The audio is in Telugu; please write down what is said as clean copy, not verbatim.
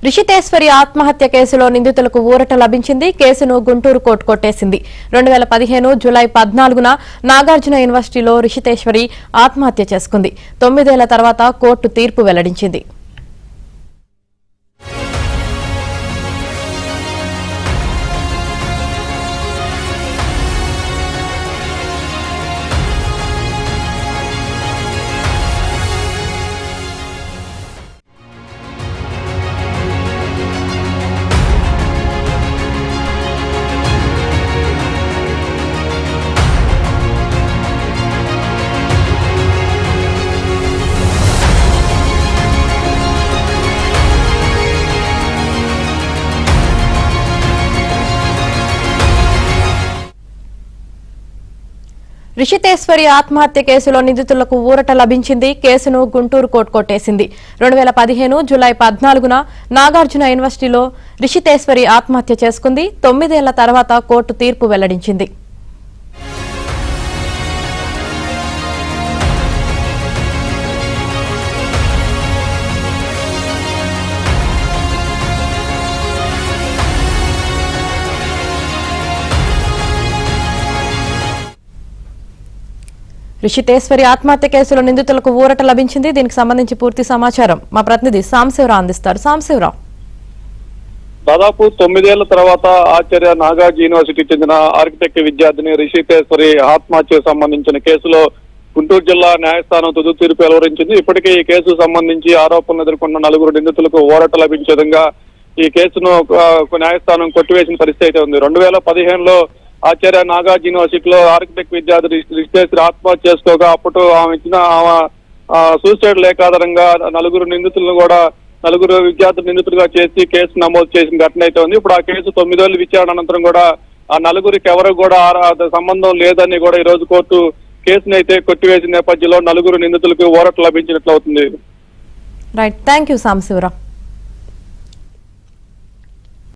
రిషితేశ్వరి ఆత్మహత్య కేసులో నిందితులకు ఊరట లభించింది. కేసును గుంటూరు కోర్టు కొట్టేసింది. 2015 జూలై 14న నాగార్జున యూనివర్సిటీలో రిషితేశ్వరి ఆత్మహత్య చేసుకుంది. 9 ఏళ్ల తర్వాత కోర్టు తీర్పు వెల్లడించింది. రిషితేశ్వరి ఆత్మహత్య కేసులో నిందితులకు ఊరట లభించింది. కేసును గుంటూరు కోర్టు కొట్టేసింది. 2015 జూలై 14న నాగార్జున యూనివర్సిటీలో రిషితేశ్వరి ఆత్మహత్య చేసుకుంది. 9 ఏళ్ల తర్వాత కోర్టు తీర్పు వెల్లడించింది. రిషితేశ్వరి ఆత్మహత్య కేసులో నిందితులకు ఊరట లభించింది. దీనికి సంబంధించి పూర్తి సమాచారం మా ప్రతినిధి సాంబశివరావు అందిస్తారు. సాంబశివరావు, దాదాపు 9 ఏళ్ల తర్వాత ఆచార్య నాగార్జున యూనివర్సిటీకి చెందిన ఆర్కిటెక్ట్ విద్యార్థిని రిషితేశ్వరి ఆత్మహత్యకు సంబంధించిన కేసులో గుంటూరు జిల్లా న్యాయస్థానం తుది తీర్పు వెలువరించింది. ఇప్పటికే ఈ కేసుకు సంబంధించి ఆరోపణలు ఎదుర్కొన్న 9 నిందితులకు ఊరట లభించే విధంగా ఈ కేసును న్యాయస్థానం కొట్టివేసిన పరిస్థితి అయితే ఉంది. 2015లో ఆచార్య నాగార్జున యూనివర్సిటీలో ఆర్కిటెక్ట్ విద్యార్థి రిషితేశ్వరి ఆత్మహత్య చేసుకోగా అప్పుడు ఆమె ఇచ్చిన సూసైడ్ లేఖ ఆధారంగా 9 నిందితులను కూడా 9 విద్యార్థులు నిందితులుగా చేసి కేసు నమోదు చేసిన ఘటన అయితే ఉంది. ఇప్పుడు ఆ కేసు 9 ఏళ్ల విచారణ అనంతరం కూడా ఆ 9కి ఎవరు కూడా సంబంధం లేదని కూడా ఈ రోజు కోర్టు కేసును అయితే కొట్టివేసిన నేపథ్యంలో 9 నిందితులకు ఊరట లభించినట్లు అవుతుంది. Right, thank you Sambasivarao.